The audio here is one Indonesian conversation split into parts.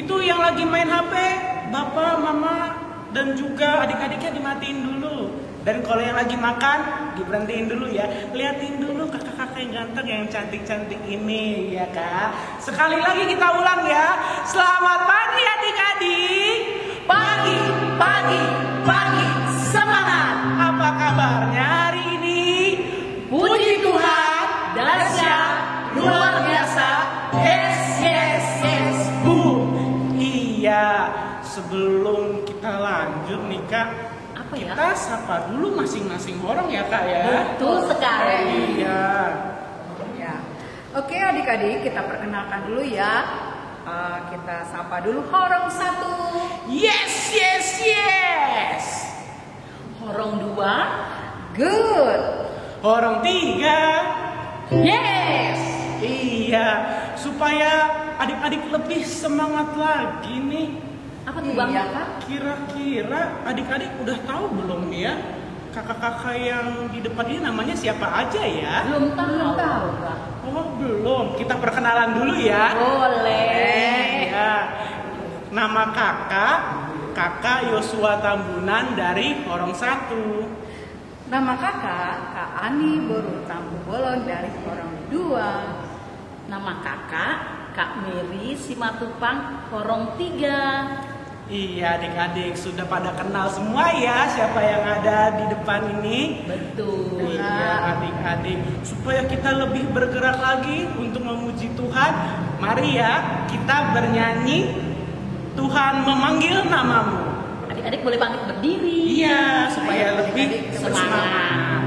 Itu yang lagi main HP, bapak, mama, dan juga adik-adiknya dimatiin dulu. Dan kalau yang lagi makan, diberhentiin dulu ya. Liatin dulu kakak-kakak yang ganteng, yang cantik-cantik ini ya kak. Sekali lagi kita ulang ya. Selamat pagi adik-adik. Pagi, pagi, pagi, semangat. Apa kabarnya hari ini? Puji Tuhan, dahsyat, luar biasa. Yes, yes, yes, boom. Iya, sebelum kita lanjut nih kak, kita sapa dulu masing-masing orang ya kak ya. Betul sekali. Iya. Ya. Oke adik-adik, kita perkenalkan dulu ya. Kita sapa dulu horong 1. Yes, yes, yes. Horong 2. Good. Horong 3. Yes. Iya, supaya adik-adik lebih semangat lagi nih. Apa tuh bang? Kira-kira adik-adik udah tahu belum ya kakak-kakak yang di depan ini namanya siapa aja ya? Belum tahu. Oh belum, kita perkenalan dulu ya. Boleh. Ya. Nama kakak Yosua Tambunan dari Horong 1. Nama kakak Kak Ani Boru Tambu Bolon dari Horong 2. Nama kakak Kak Mary Simatupang Horong 3. Iya adik-adik sudah pada kenal semua ya siapa yang ada di depan ini. Betul. Iya adik-adik, supaya kita lebih bergerak lagi untuk memuji Tuhan, mari ya kita bernyanyi Tuhan memanggil namamu. Adik-adik boleh bangkit berdiri. Iya, supaya lebih semangat.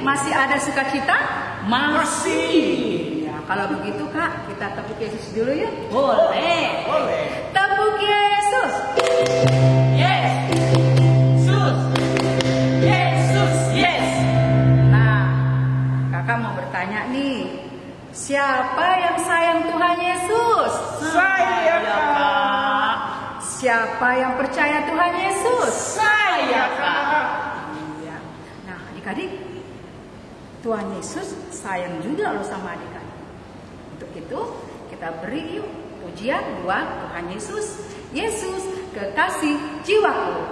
Masih ada sukacita? Masih. Ya, kalau begitu Kak, kita tepuk Yesus dulu ya? Boleh. Tepuk Yesus. Yes. Yesus. Yes. Nah, Kakak mau bertanya nih, siapa yang sayang Tuhan Yesus? Saya Kak. Siapa yang percaya Tuhan Yesus? Saya Kak. Iya. Nah, adik-adik, Tuhan Yesus sayang juga loh sama adik-adik. Untuk itu kita beri yuk pujian buat Tuhan Yesus. Yesus, kekasih jiwaku.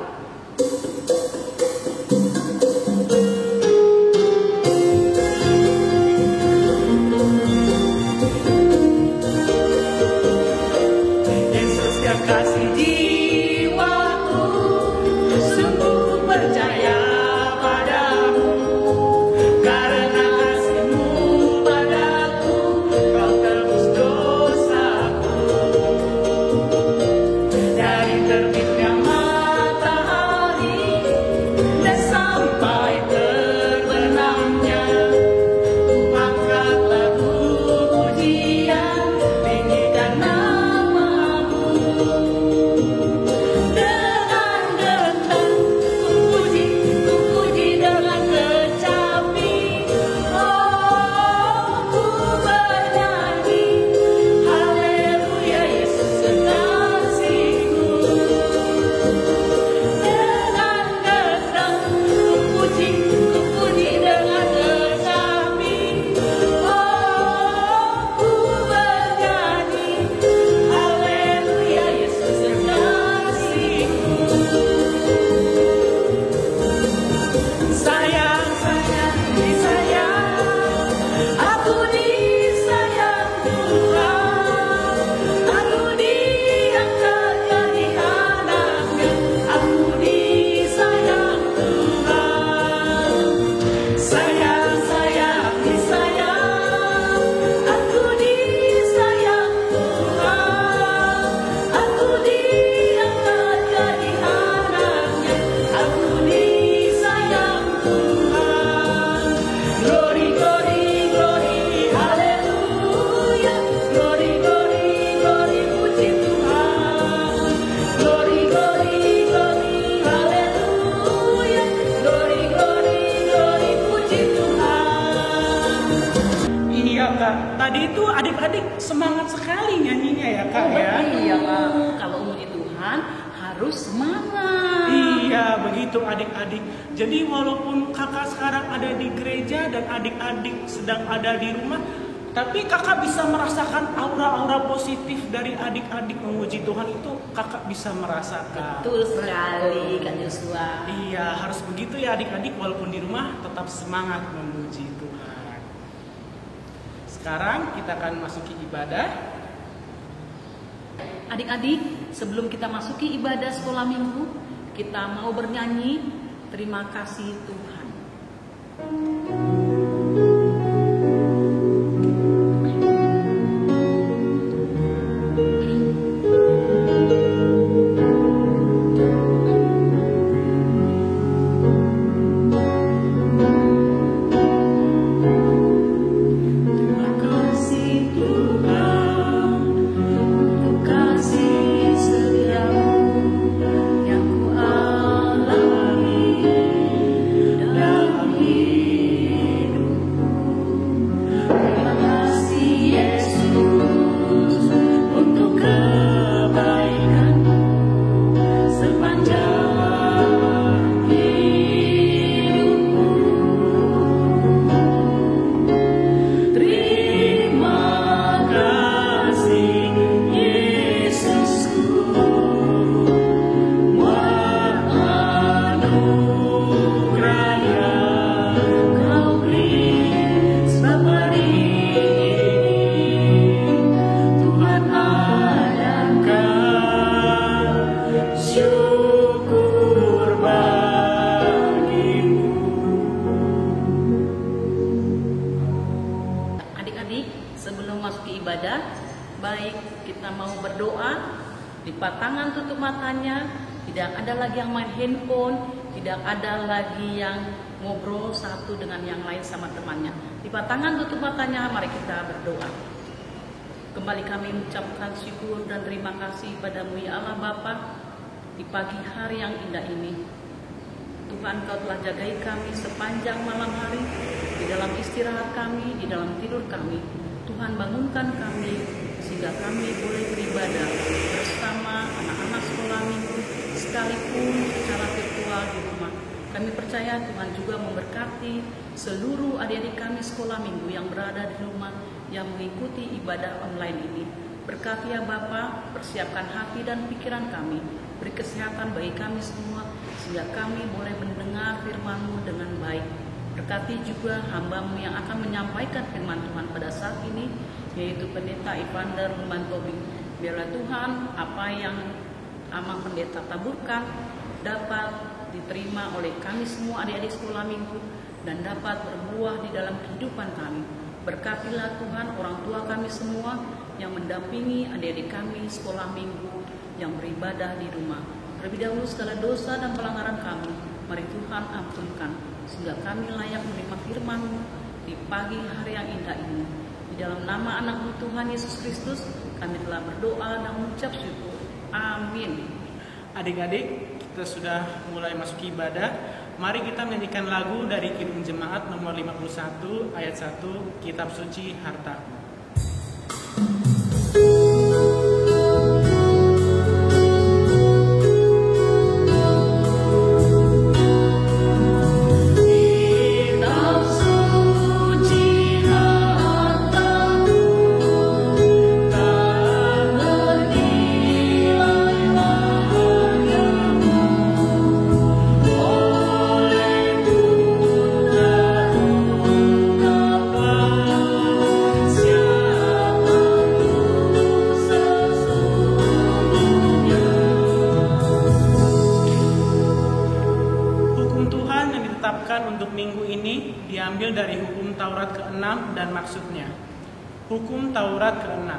Yesus kekasih jiwaku, sungguh ku percaya padamu. Karena kasih-Mu padaku, Kau tebus dosaku. Dari terbitnya matahari tadi itu adik-adik semangat sekali nyanyinya ya Kak ya. Iya Kak, kalau memuji Tuhan harus semangat. Iya, begitu adik-adik. Jadi walaupun kakak sekarang ada di gereja dan adik-adik sedang ada di rumah, tapi kakak bisa merasakan aura-aura positif dari adik-adik memuji Tuhan itu kakak bisa merasakan. Betul sekali Kak Joshua. Iya, harus begitu ya adik-adik, walaupun di rumah tetap semangat memuji Tuhan. Sekarang kita akan masuki ibadah. Adik-adik, sebelum kita masuki ibadah sekolah minggu, kita mau bernyanyi Terima Kasih Tuhan. Baik, kita mau berdoa, lipat tangan, tutup matanya. Tidak ada lagi yang main handphone, tidak ada lagi yang ngobrol satu dengan yang lain sama temannya. Lipat tangan, tutup matanya, mari kita berdoa. Kembali kami mengucapkan syukur dan terima kasih padamu ya Allah Bapa di pagi hari yang indah ini. Tuhan, Kau telah jagai kami sepanjang malam hari, di dalam istirahat kami, di dalam tidur kami. Tuhan, bangunkan kami sehingga kami boleh beribadah bersama anak-anak sekolah minggu sekalipun secara virtual di rumah. Kami percaya Tuhan juga memberkati seluruh adik-adik kami sekolah minggu yang berada di rumah yang mengikuti ibadah online ini. Berkati ya Bapa, persiapkan hati dan pikiran kami, beri kesehatan bagi kami semua sehingga kami boleh mendengar firman-Mu dengan baik. Berkati juga hamba-Mu yang akan menyampaikan firman Tuhan pada saat ini, yaitu Pendeta Evander Tobing. Biarlah Tuhan, apa yang Amang Pendeta taburkan dapat diterima oleh kami semua adik-adik sekolah minggu dan dapat berbuah di dalam kehidupan kami. Berkatilah Tuhan orang tua kami semua yang mendampingi adik-adik kami sekolah minggu yang beribadah di rumah. Terlebih dahulu segala dosa dan pelanggaran kami, mari Tuhan ampunkan, sehingga kami layak menerima firman-Mu di pagi hari yang indah ini. Di dalam nama anak-Mu Tuhan Yesus Kristus, kami telah berdoa dan mengucap syukur. Amin. Adik-adik, kita sudah mulai masuk ibadah. Mari kita menyanyikan lagu dari Kidung Jemaat nomor 51 ayat 1, Kitab Suci Hartaku. Diambil dari hukum Taurat ke-6 dan maksudnya. Hukum Taurat ke-6,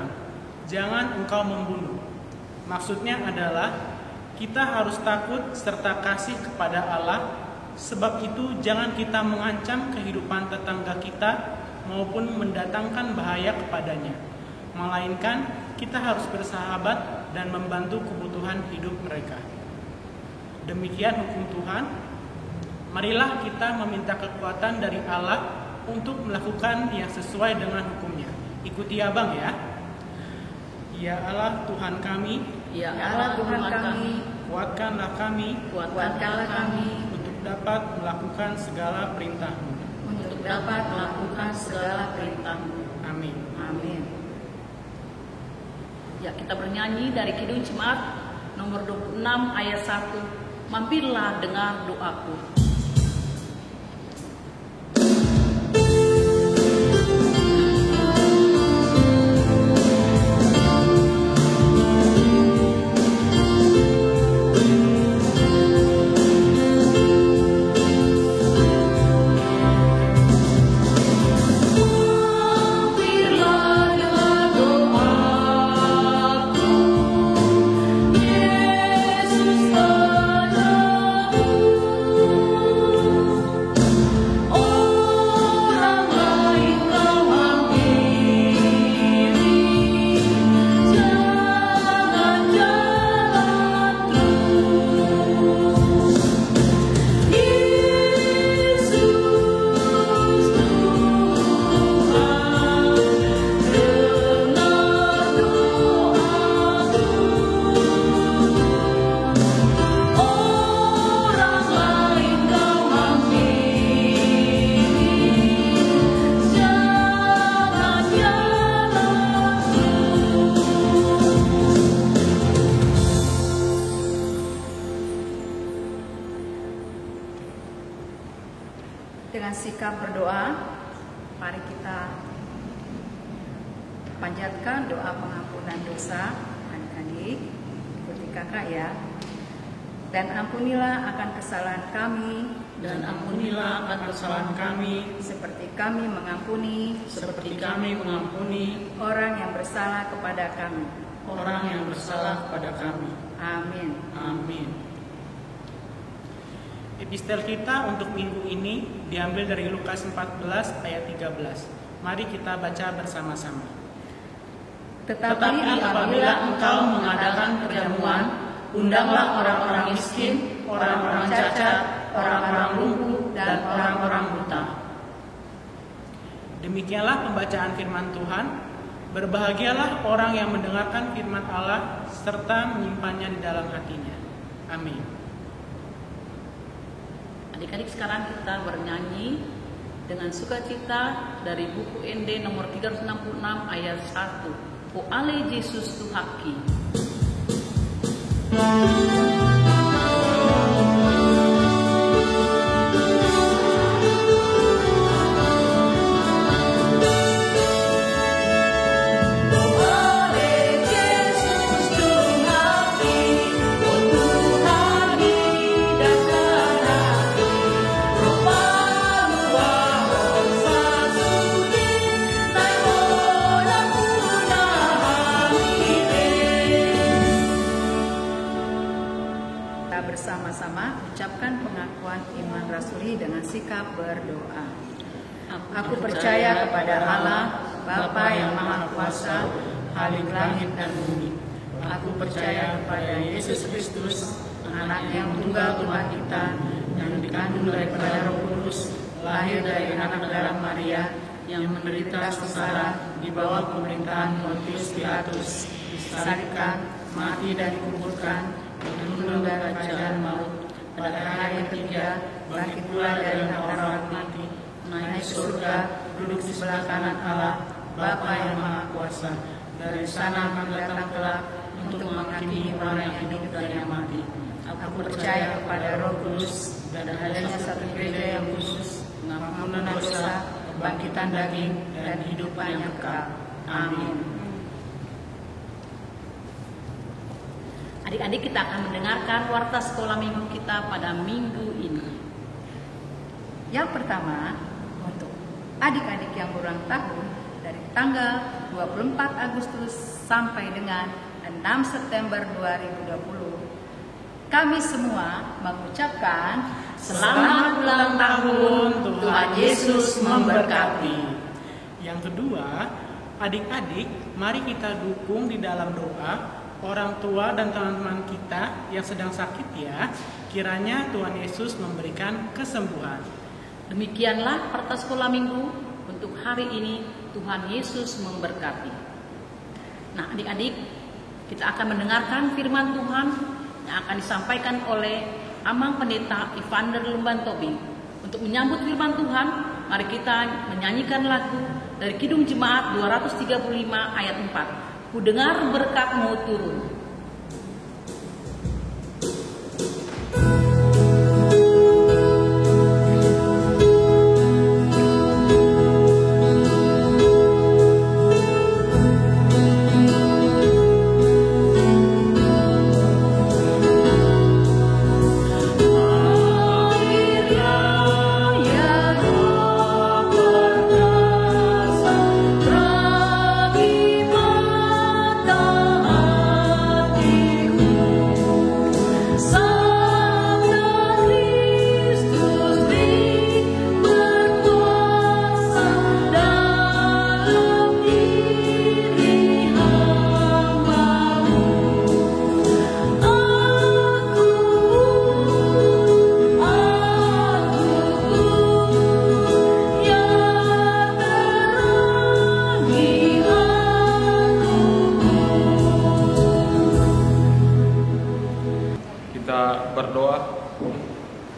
jangan engkau membunuh. Maksudnya adalah kita harus takut serta kasih kepada Allah. Sebab itu jangan kita mengancam kehidupan tetangga kita maupun mendatangkan bahaya kepadanya. Melainkan kita harus bersahabat dan membantu kebutuhan hidup mereka. Demikian hukum Tuhan. Marilah kita meminta kekuatan dari Allah untuk melakukan yang sesuai dengan hukum-Nya. Ikuti abang ya. Ya Allah Tuhan kami, Ya Allah Tuhan kami, kuatkanlah kami kuatkanlah kami untuk dapat melakukan segala perintah-Mu. untuk dapat melakukan segala perintah-Mu. Amin. Amin. Ya, kita bernyanyi dari Kidung Jemaat nomor 26 ayat 1. Mampirlah dengar doaku. Dengan sikap berdoa, mari kita panjatkan doa pengampunan dosa. Adik-adik, ikuti kakak ya. Dan ampunilah akan kesalahan kami, Dan ampunilah akan kesalahan kami, seperti kami mengampuni seperti kami mengampuni orang yang bersalah kepada kami. orang yang bersalah kepada kami. Amin. Amin. Epistel kita untuk minggu ini diambil dari Lukas 14 ayat 13. Mari kita baca bersama-sama. Tetapi apabila engkau mengadakan perjamuan, undanglah orang-orang miskin, orang-orang cacat, orang-orang lumpuh, dan orang-orang buta. Demikianlah pembacaan firman Tuhan. Berbahagialah orang yang mendengarkan firman Allah serta menyimpannya di dalam hatinya. Amin. Adik-adik, sekarang kita bernyanyi dengan sukacita dari buku ND nomor 366 ayat 1. O ale Yesus Tuhaki. Bersama-sama ucapkan pengakuan iman rasuli dengan sikap berdoa. Aku percaya kepada Allah, Bapa yang Maha Kuasa, Khalik langit dan bumi. Aku percaya kepada Yesus Kristus, Anak yang tunggal Tuhan kita, yang dikandung daripada Roh Kudus, lahir dari anak darah Maria, yang menderita sengsara di bawah pemerintahan Pontius Pilatus, disalibkan, mati dan dikuburkan, turun dari kerajaan maut, pada hari yang ketiga bangkit pula dari antara orang mati, naik ke surga, duduk di sebelah kanan Allah, Bapa yang Maha Kuasa. Dari sana akan datang kelak untuk menghakimi orang yang hidup dan yang mati. Aku percaya kepada Roh Kudus dan adanya satu gereja yang khusus, pengampunan dosa, kebangkitan daging, dan hidupan yang kekal. Amin. Adik-adik, kita akan mendengarkan warta sekolah minggu kita pada minggu ini. Yang pertama, untuk adik-adik yang berulang tahun dari tanggal 24 Agustus sampai dengan 6 September 2020, kami semua mengucapkan Selamat ulang tahun, Tuhan Yesus memberkati. Yang kedua, adik-adik, mari kita dukung di dalam doa orang tua dan teman-teman kita yang sedang sakit ya. Kiranya Tuhan Yesus memberikan kesembuhan. Demikianlah warta sekolah minggu untuk hari ini. Tuhan Yesus memberkati. Nah, adik-adik, kita akan mendengarkan firman Tuhan yang akan disampaikan oleh Amang Pendeta Evander Lumban Tobing. Untuk menyambut firman Tuhan, mari kita menyanyikan lagu dari Kidung Jemaat 235 ayat 4. Ku dengar berkat-Mu turun.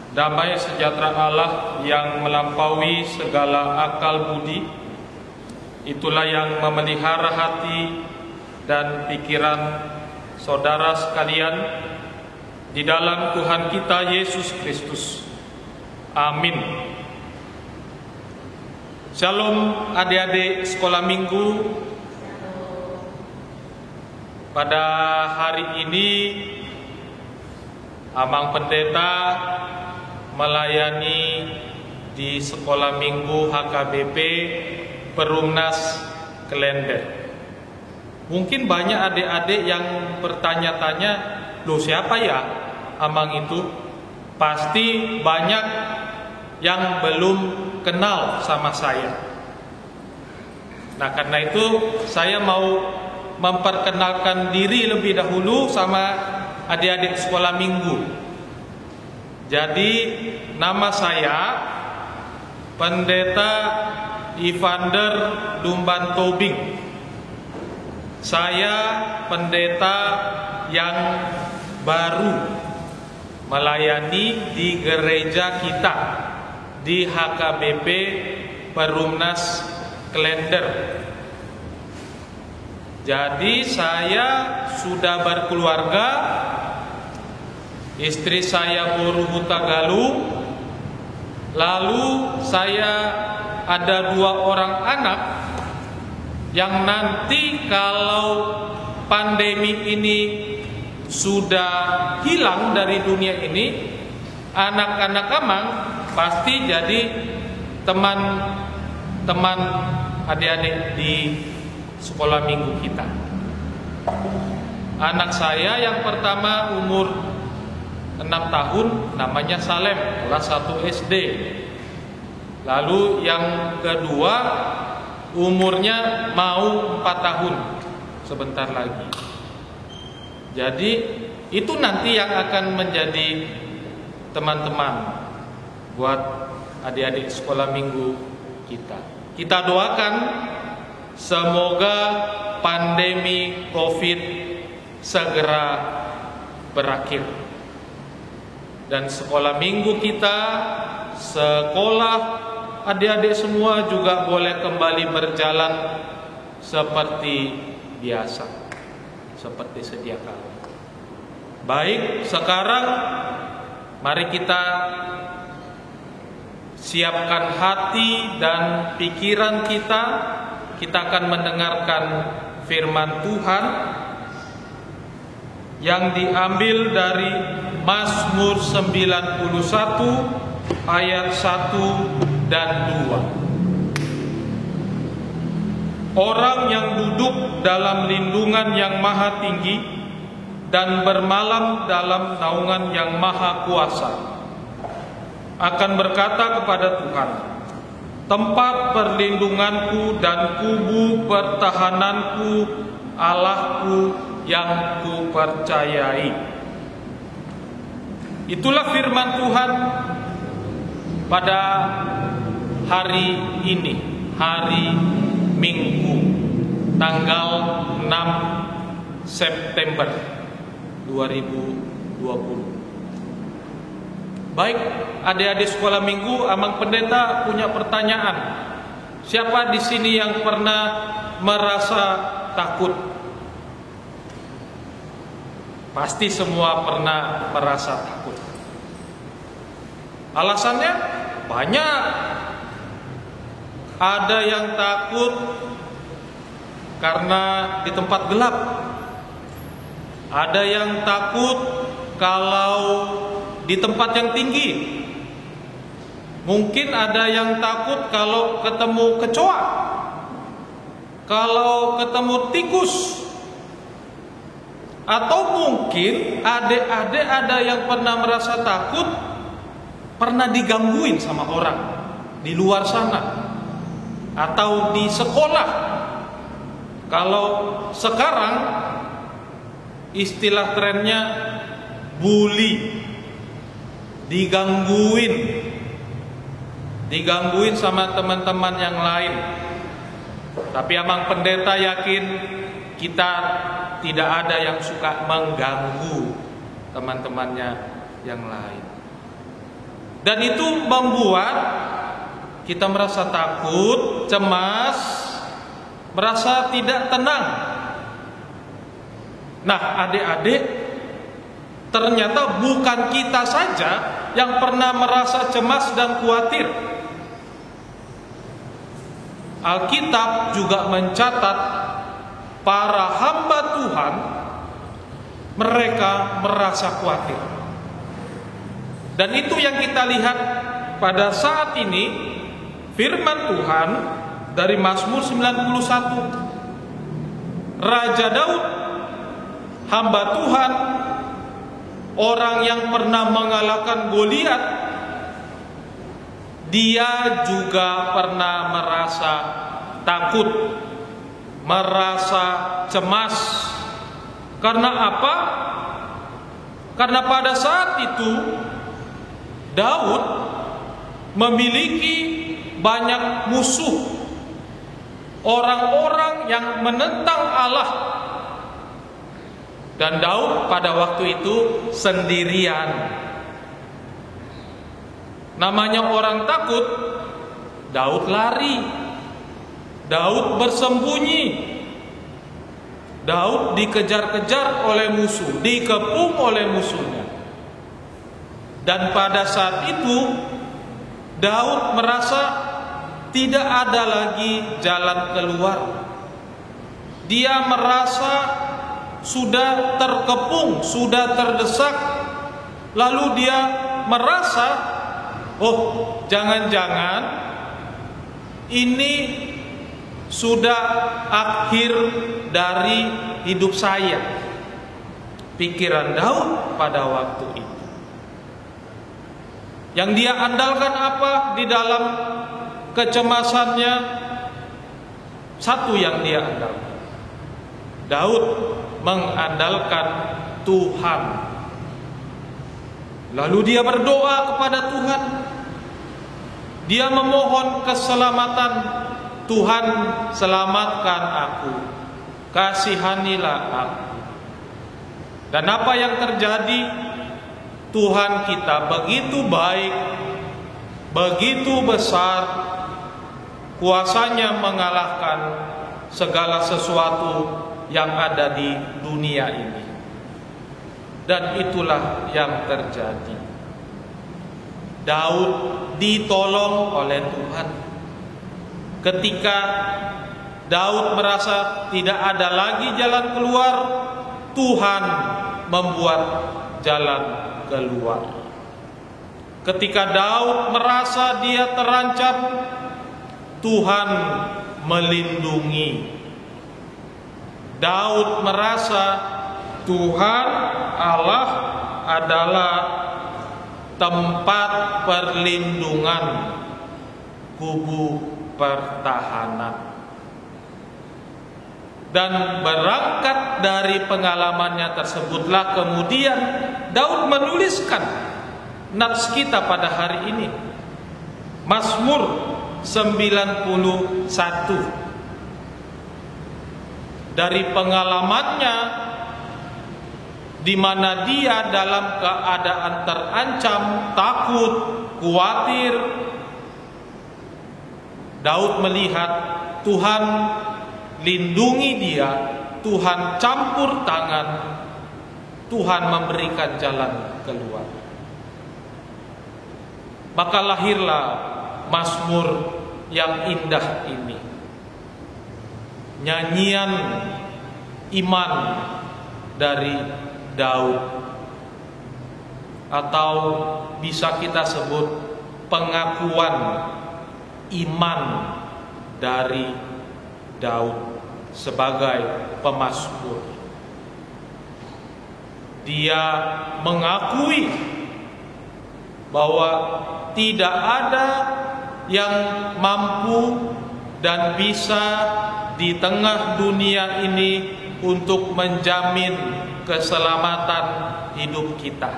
Damai sejahtera Allah yang melampaui segala akal budi, itulah yang memelihara hati dan pikiran saudara sekalian di dalam Tuhan kita Yesus Kristus. Amin. Shalom adik-adik sekolah minggu. Pada hari ini Amang Pendeta melayani di sekolah minggu HKBP Perumnas Klender. Mungkin banyak adik-adik yang bertanya-tanya, loh siapa ya Amang itu? Pasti banyak yang belum kenal sama saya. Nah, karena itu saya mau memperkenalkan diri lebih dahulu sama adik-adik sekolah minggu. Jadi nama saya Pendeta Evander Lumban Tobing. Saya pendeta yang baru melayani di gereja kita di HKBP Perumnas Klender. Jadi saya sudah berkeluarga. Istri saya Boru Hutagalu. Lalu saya ada 2 orang anak yang nanti kalau pandemi ini sudah hilang dari dunia ini, anak-anak Amang pasti jadi teman-teman adik-adik di sekolah minggu kita. Anak saya yang pertama umur 6 tahun, namanya Salem, kelas 1 SD. Lalu yang kedua umurnya mau 4 tahun sebentar lagi. Jadi itu nanti yang akan menjadi teman-teman buat adik-adik sekolah minggu kita. Kita doakan semoga pandemi COVID segera berakhir. Dan sekolah minggu kita, sekolah adik-adik semua juga boleh kembali berjalan seperti biasa, seperti sedia kala. Baik, sekarang mari kita siapkan hati dan pikiran kita. Kita akan mendengarkan firman Tuhan yang diambil dari Mazmur 91 ayat 1 dan 2. Orang yang duduk dalam lindungan yang maha tinggi dan bermalam dalam naungan yang maha kuasa akan berkata kepada Tuhan, tempat perlindunganku dan kubu pertahananku, Allahku yang kupercayai. Itulah firman Tuhan pada hari ini, hari Minggu tanggal 6 September 2020. Baik, adik-adik sekolah minggu, Amang Pendeta punya pertanyaan. Siapa di sini yang pernah merasa takut? Pasti semua pernah merasa takut. Alasannya banyak. Ada yang takut karena di tempat gelap. Ada yang takut kalau di tempat yang tinggi. Mungkin ada yang takut kalau ketemu kecoa, kalau ketemu tikus. Atau mungkin adik-adik ada yang pernah merasa takut, pernah digangguin sama orang di luar sana atau di sekolah. Kalau sekarang istilah trennya bully, digangguin sama teman-teman yang lain. Tapi Amang Pendeta yakin kita tidak ada yang suka mengganggu teman-temannya yang lain. Dan itu membuat kita merasa takut, cemas, merasa tidak tenang. Nah, adik-adik, ternyata bukan kita saja yang pernah merasa cemas dan khawatir. Alkitab juga mencatat para hamba Tuhan, mereka merasa khawatir. Dan itu yang kita lihat pada saat ini. Firman Tuhan dari Mazmur 91. Raja Daud, hamba Tuhan, orang yang pernah mengalahkan Goliat, dia juga pernah merasa takut, merasa cemas. Karena apa? Karena pada saat itu Daud memiliki banyak musuh, orang-orang yang menentang Allah. Dan Daud pada waktu itu sendirian. Namanya orang takut, Daud lari, Daud bersembunyi, Daud dikejar-kejar oleh musuh, dikepung oleh musuhnya. Dan pada saat itu Daud merasa tidak ada lagi jalan keluar. Dia merasa sudah terkepung, sudah terdesak. Lalu dia merasa, oh, jangan-jangan ini sudah akhir dari hidup saya. Pikiran Daud pada waktu itu. Yang dia andalkan apa di dalam kecemasannya? Satu yang dia andalkan. Daud mengandalkan Tuhan. Lalu dia berdoa kepada Tuhan. Dia memohon keselamatan. Tuhan, selamatkan aku. Kasihanilah aku. Dan apa yang terjadi? Tuhan kita begitu baik, begitu besar, kuasanya mengalahkan segala sesuatu yang ada di dunia ini. Dan itulah yang terjadi. Daud ditolong oleh Tuhan. Ketika Daud merasa tidak ada lagi jalan keluar, Tuhan membuat jalan keluar. Ketika Daud merasa dia terancam, Tuhan melindungi. Daud merasa Tuhan Allah adalah tempat perlindungan, kubu pertahanan. Dan berangkat dari pengalamannya tersebutlah kemudian Daud menuliskan nats kita pada hari ini, Mazmur 91. dari pengalamannya, di mana dia dalam keadaan terancam, takut, khawatir, Daud melihat Tuhan lindungi dia, Tuhan campur tangan, Tuhan memberikan jalan keluar. Maka lahirlah Mazmur yang indah ini, nyanyian iman dari Daud, atau bisa kita sebut pengakuan iman dari Daud sebagai pemazmur. Dia mengakui bahwa tidak ada yang mampu dan bisa di tengah dunia ini untuk menjamin keselamatan hidup kita.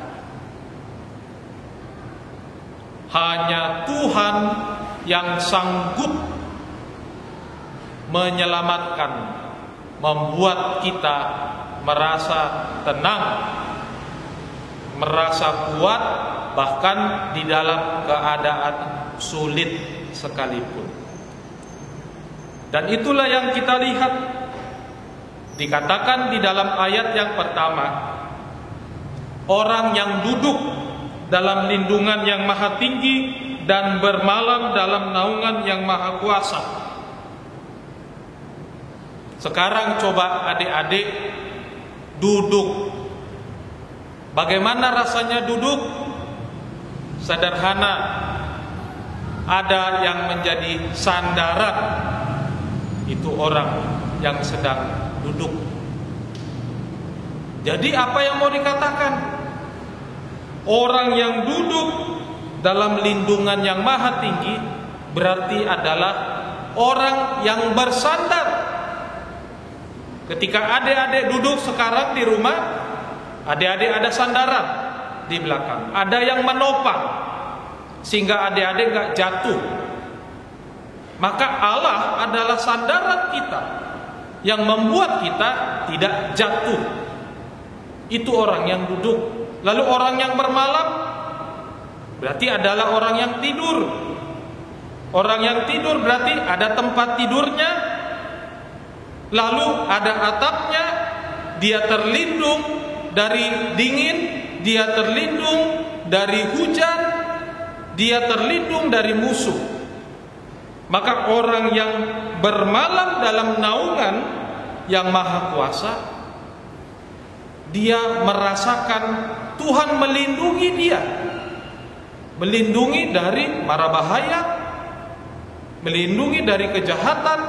Hanya Tuhan yang sanggup menyelamatkan, membuat kita merasa tenang, merasa kuat, bahkan di dalam keadaan sulit sekalipun. Dan itulah yang kita lihat dikatakan di dalam ayat yang pertama, orang yang duduk dalam lindungan yang maha tinggi dan bermalam dalam naungan yang maha kuasa. Sekarang coba adik-adik duduk. Bagaimana rasanya duduk? Sederhana, ada yang menjadi sandaran, itu orang yang sedang duduk. Jadi apa yang mau dikatakan? Orang yang duduk dalam lindungan yang maha tinggi berarti adalah orang yang bersandar. Ketika adik-adik duduk sekarang di rumah, adik-adik ada sandaran di belakang, ada yang menopang sehingga adik-adik gak jatuh. Maka Allah adalah sandaran kita yang membuat kita tidak jatuh. Itu orang yang duduk. Lalu orang yang bermalam berarti adalah orang yang tidur. Orang yang tidur berarti ada tempat tidurnya, lalu ada atapnya, dia terlindung dari dingin, dia terlindung dari hujan, dia terlindung dari musuh. Maka orang yang bermalam dalam naungan yang maha kuasa, dia merasakan Tuhan melindungi dia, melindungi dari mara bahaya, melindungi dari kejahatan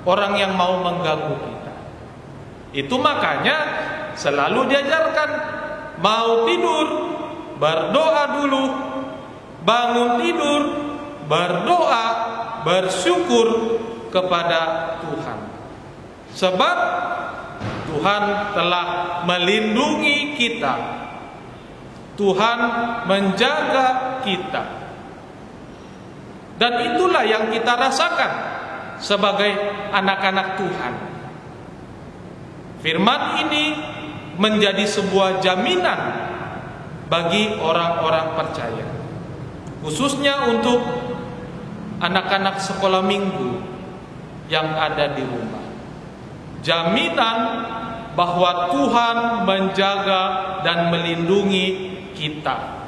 orang yang mau mengganggu kita. Itu makanya selalu diajarkan, mau tidur berdoa dulu, bangun tidur berdoa, bersyukur kepada Tuhan. Sebab Tuhan telah melindungi kita, Tuhan menjaga kita. Dan itulah yang kita rasakan sebagai anak-anak Tuhan. Firman ini menjadi sebuah jaminan bagi orang-orang percaya, khususnya untuk anak-anak sekolah minggu yang ada di rumah. Jaminan bahwa Tuhan menjaga dan melindungi kita.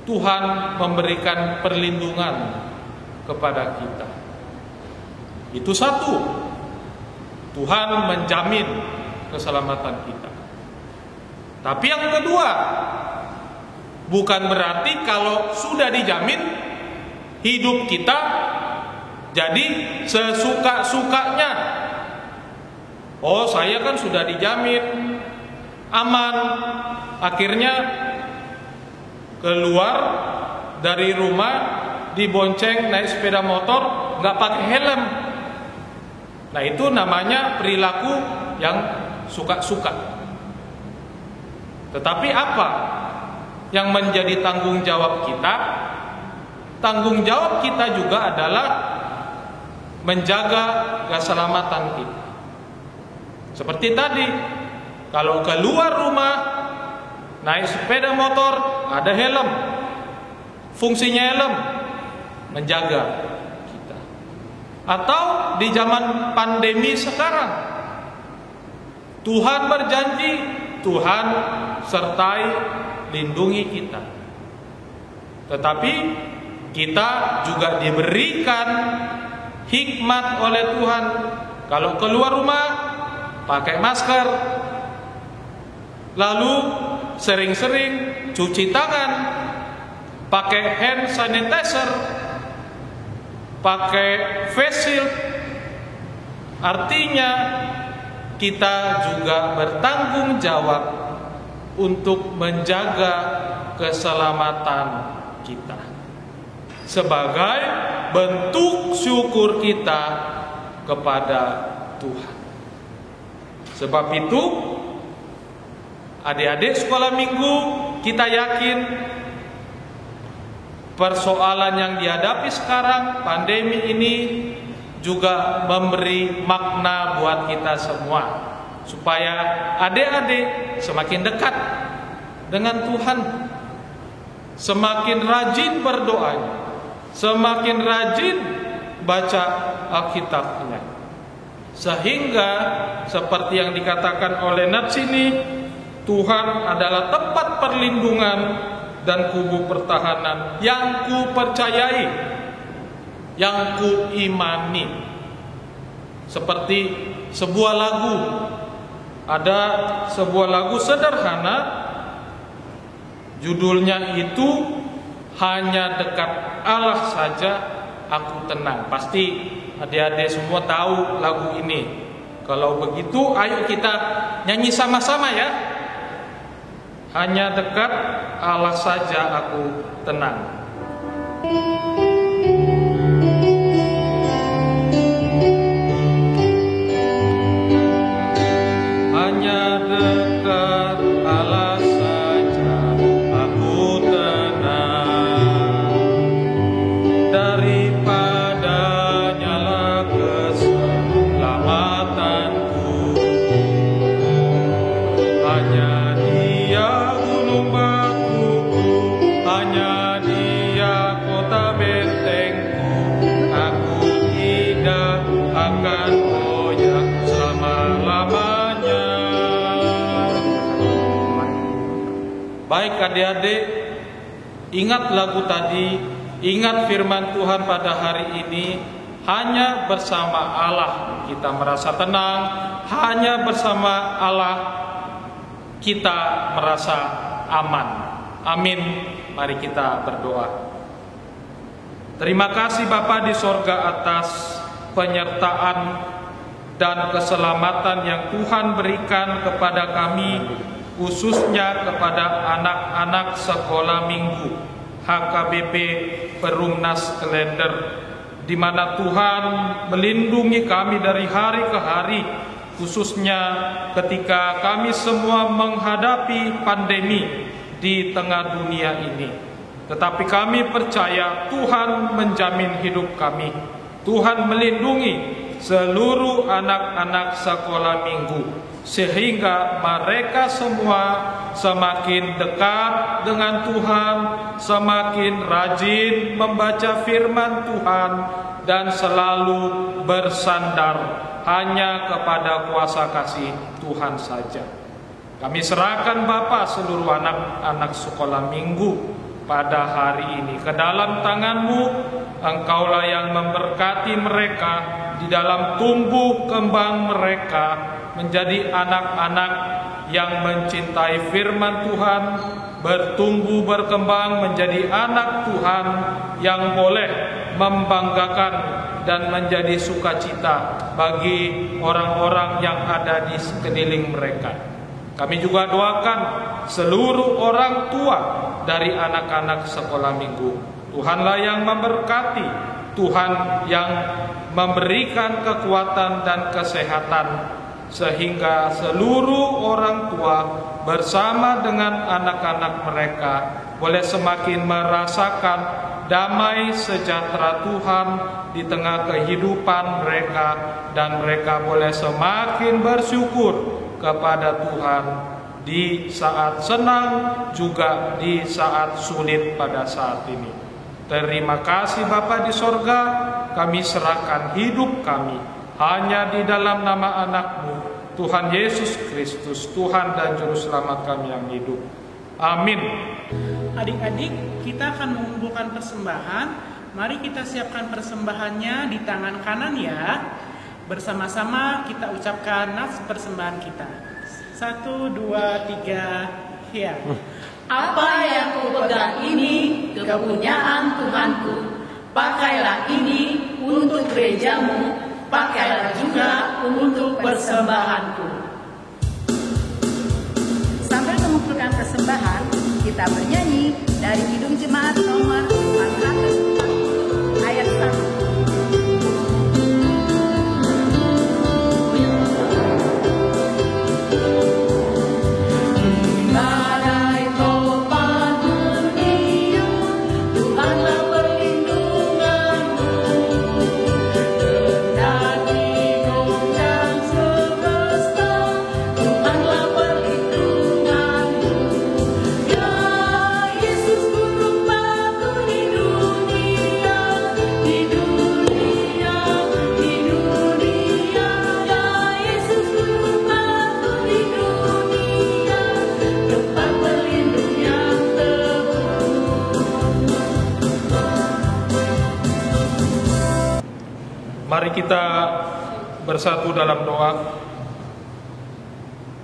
Tuhan memberikan perlindungan kepada kita. Itu satu. Tuhan menjamin keselamatan kita. Tapi yang kedua, bukan berarti kalau sudah dijamin hidup kita jadi sesuka-sukanya. Oh, saya kan sudah dijamin aman, akhirnya keluar dari rumah dibonceng naik sepeda motor nggak pakai helm. Nah, itu namanya perilaku yang suka-suka. Tetapi apa yang menjadi tanggung jawab kita? Tanggung jawab kita juga adalah menjaga keselamatan kita. Seperti tadi, kalau keluar rumah, naik sepeda motor, ada helm. Fungsinya helm menjaga kita. Atau di zaman pandemi sekarang, Tuhan berjanji, Tuhan sertai lindungi kita. Tetapi kita juga diberikan hikmat oleh Tuhan. Kalau keluar rumah, pakai masker, lalu sering-sering cuci tangan, pakai hand sanitizer, pakai face shield. Artinya kita juga bertanggung jawab untuk menjaga keselamatan kita sebagai bentuk syukur kita kepada Tuhan. Sebab itu, adik-adik sekolah minggu, kita yakin persoalan yang dihadapi sekarang, pandemi ini, juga memberi makna buat kita semua, supaya adik-adik semakin dekat dengan Tuhan, semakin rajin berdoa, semakin rajin baca Alkitabnya, sehingga seperti yang dikatakan oleh Nats ini, Tuhan adalah tempat perlindungan dan kubu pertahanan yang ku percayai, yang ku imani. Seperti sebuah lagu, ada sebuah lagu sederhana, judulnya itu Hanya Dekat Allah Saja Aku Tenang. Pasti adik-adik semua tahu lagu ini. Kalau begitu, ayo kita nyanyi sama-sama ya. Hanya dekat Allah saja aku tenang. Hanya dekat Allah saja aku tenang, daripada nyala keselamatanku. Hanya Dia gunung batuku, hanya Dia kota bentengku. Aku tidak akan goyah selama-lamanya. Baik adik-adik, ingat lagu tadi, ingat firman Tuhan pada hari ini. Hanya bersama Allah kita merasa tenang, hanya bersama Allah kita merasa aman. Amin. Mari kita berdoa. Terima kasih Bapa di sorga atas penyertaan dan keselamatan yang Tuhan berikan kepada kami, khususnya kepada anak-anak sekolah minggu HKBP Perumnas Klender, di mana Tuhan melindungi kami dari hari ke hari, khususnya ketika kami semua menghadapi pandemi di tengah dunia ini. Tetapi kami percaya Tuhan menjamin hidup kami. Tuhan melindungi seluruh anak-anak sekolah minggu, sehingga mereka semua semakin dekat dengan Tuhan, semakin rajin membaca firman Tuhan, dan selalu bersandar hanya kepada kuasa kasih Tuhan saja. Kami serahkan Bapa seluruh anak-anak sekolah minggu pada hari ini ke dalam tangan-Mu. Engkaulah yang memberkati mereka di dalam tumbuh kembang mereka menjadi anak-anak yang mencintai firman Tuhan, bertumbuh berkembang menjadi anak Tuhan yang boleh membanggakan dan menjadi sukacita bagi orang-orang yang ada di sekeliling mereka. Kami juga doakan seluruh orang tua dari anak-anak sekolah minggu. Tuhanlah yang memberkati, Tuhan yang memberikan kekuatan dan kesehatan, sehingga seluruh orang tua bersama dengan anak-anak mereka boleh semakin merasakan damai sejahtera Tuhan di tengah kehidupan mereka, dan mereka boleh semakin bersyukur kepada Tuhan di saat senang juga di saat sulit pada saat ini. Terima kasih Bapa di sorga, kami serahkan hidup kami hanya di dalam nama anak-Mu, Tuhan Yesus Kristus, Tuhan dan Juru Selamat kami yang hidup. Amin. Adik-adik, kita akan mengumpulkan persembahan. Mari kita siapkan persembahannya di tangan kanan ya. Bersama-sama kita ucapkan nats persembahan kita. 1, 2, 3, ya. Apa yang kupegang ini kepunyaan Tuhanku. Pakailah ini untuk gerejamu, pakailah juga untuk persembahanku. Sambil mengumpulkan persembahan, kita bernyanyi dari Kidung Jemaat nomor 440 ayat 1. Mari kita bersatu dalam doa.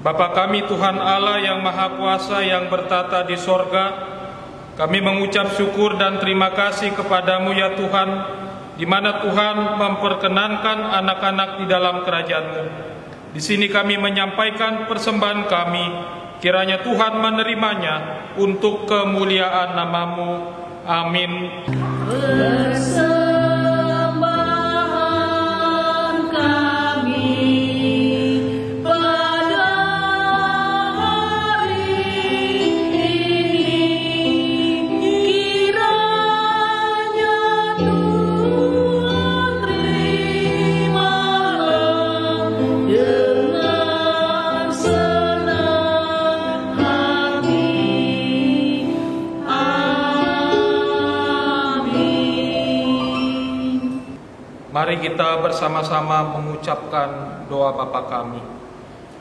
Bapa kami Tuhan Allah yang Maha Kuasa yang bertata di sorga, kami mengucap syukur dan terima kasih kepadamu ya Tuhan, di mana Tuhan memperkenankan anak-anak di dalam kerajaan-Mu. Di sini kami menyampaikan persembahan kami, kiranya Tuhan menerimanya untuk kemuliaan nama-Mu. Amin. Mari kita bersama-sama mengucapkan doa Bapa kami.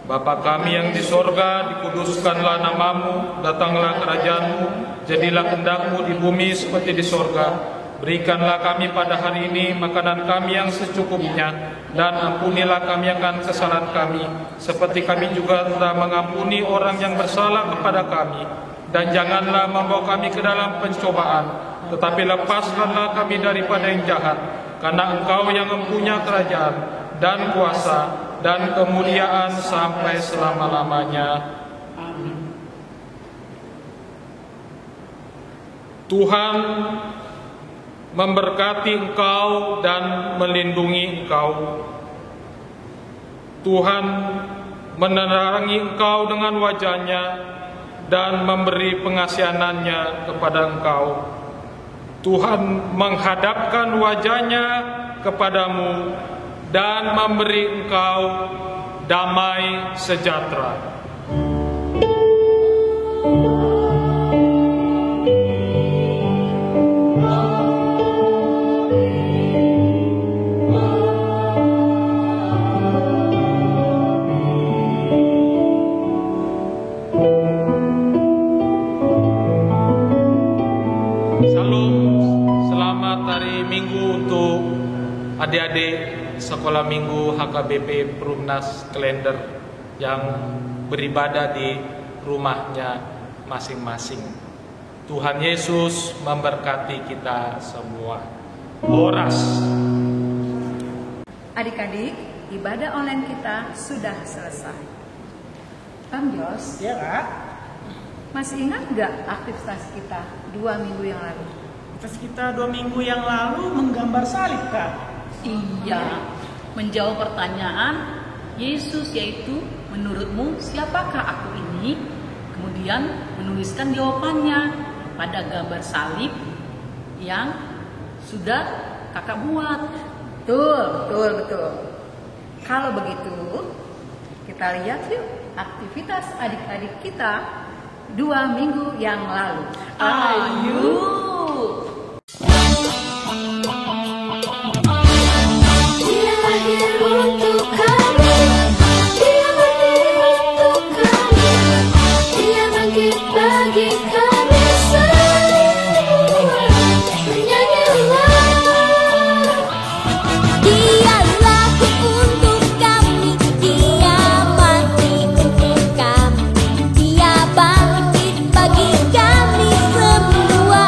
Bapa kami yang di sorga, dikuduskanlah nama-Mu, datanglah kerajaan-Mu, jadilah kehendak-Mu di bumi seperti di sorga. Berikanlah kami pada hari ini makanan kami yang secukupnya, dan ampunilah kami akan kesalahan kami, seperti kami juga telah mengampuni orang yang bersalah kepada kami. Dan janganlah membawa kami ke dalam pencobaan, tetapi lepaskanlah kami daripada yang jahat. Karena Engkau yang mempunyai kerajaan dan kuasa dan kemuliaan sampai selama-lamanya. Amin. Tuhan memberkati engkau dan melindungi engkau. Tuhan menerangi engkau dengan wajah-Nya dan memberi pengasihanannya kepada engkau. Tuhan menghadapkan wajah-Nya kepadamu dan memberi engkau damai sejahtera. Adik-adik sekolah minggu HKBP Perumnas Klender yang beribadah di rumahnya masing-masing. Tuhan Yesus memberkati kita semua. Horas. Adik-adik, ibadah online kita sudah selesai. Bang Jos, Ya Kak, masih ingat nggak aktivitas kita 2 minggu yang lalu? terus kita 2 minggu yang lalu menggambar salib Kak. Iya, menjawab pertanyaan Yesus, yaitu menurutmu siapakah aku ini? Kemudian menuliskan jawabannya pada gambar salib yang sudah kakak buat. Betul. Kalau begitu, kita lihat yuk aktivitas adik-adik kita 2 minggu yang lalu. Ayo. Dia lahir untuk kami, Dia lahir untuk kami, Dia bangkit bagi kami semua. Bernyanyilah. Dia lahir untuk kami, Dia mati untuk kami, Dia bangkit bagi kami semua.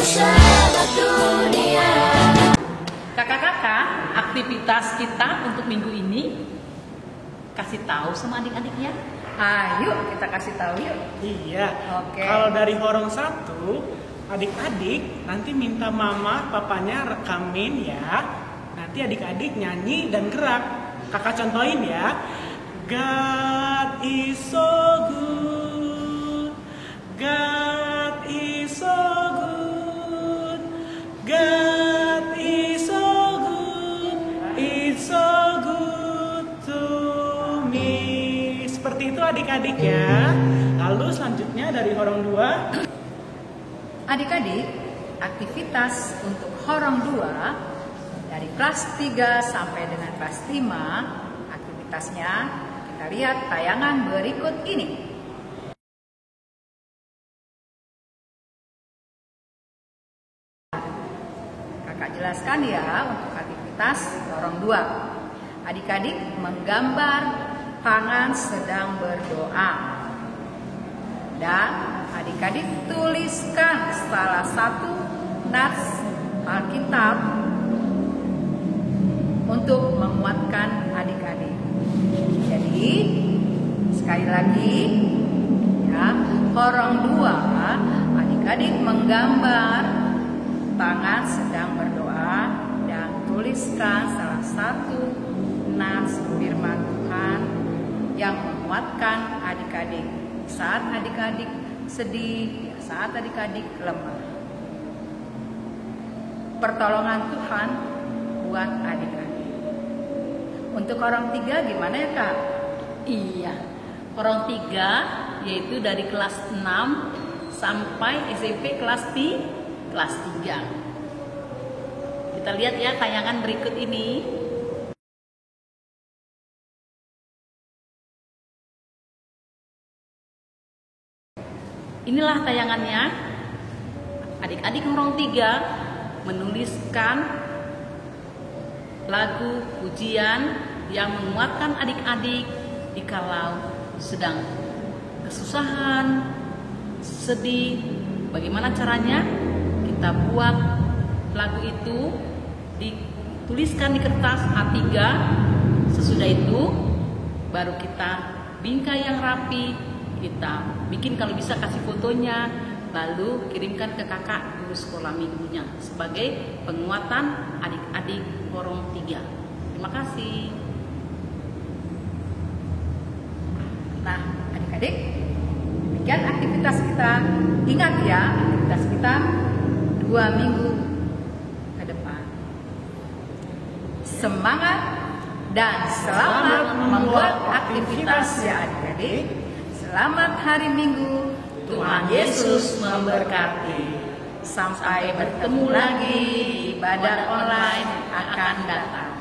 masyarakat dunia. Kakak-kakak, aktivitas kita untuk minggu ini kasih tahu sama adik-adiknya. Ayo kita kasih tahu yuk. Iya. Oke. Kalau dari Horong 1, adik-adik nanti minta mama papanya rekamin ya. Nanti adik-adik nyanyi dan gerak. Kakak contohin ya. God is so good. God is so good. God is so good. It's so good to me. Seperti itu adik-adik ya. Lalu selanjutnya dari Horong 2. Adik-adik, aktivitas untuk Horong 2 dari kelas 3 sampai dengan kelas 5, aktivitasnya kita lihat tayangan berikut ini. Kakak jelaskan ya untuk aktivitas Horong 2. Adik-adik menggambar tangan sedang berdoa. Dan adik-adik tuliskan salah satu nats Alkitab untuk menguatkan adik-adik. Jadi sekali lagi ya, Horong 2 adik-adik menggambar tangan sedang berdoa dan tuliskan salah satu nats firman Tuhan yang menguatkan adik-adik saat adik-adik sedih, saat adik-adik lemah. Pertolongan Tuhan buat adik-adik. Untuk Horong 3 gimana ya Kak? Iya, Horong 3 yaitu dari kelas 6 sampai SMP kelas 3. Kita lihat ya tayangan berikut ini. Inilah tayangannya. Adik-adik Horong 3 menuliskan lagu pujian yang menguatkan adik-adik dikalau sedang kesusahan, sedih. Bagaimana caranya? Kita buat lagu itu, dituliskan di kertas A3. Sesudah itu baru kita bingkai yang rapi. Kita bikin kalau bisa kasih fotonya, lalu kirimkan ke kakak guru sekolah minggunya sebagai penguatan adik-adik Horong 3. Terima kasih. Nah, adik-adik, demikian aktivitas kita. Ingat ya, aktivitas kita 2 minggu ke depan. Semangat dan selamat membuat aktivitas ya adik-adik. Selamat hari Minggu. Tuhan Yesus memberkati. Sampai bertemu lagi di ibadah online akan datang.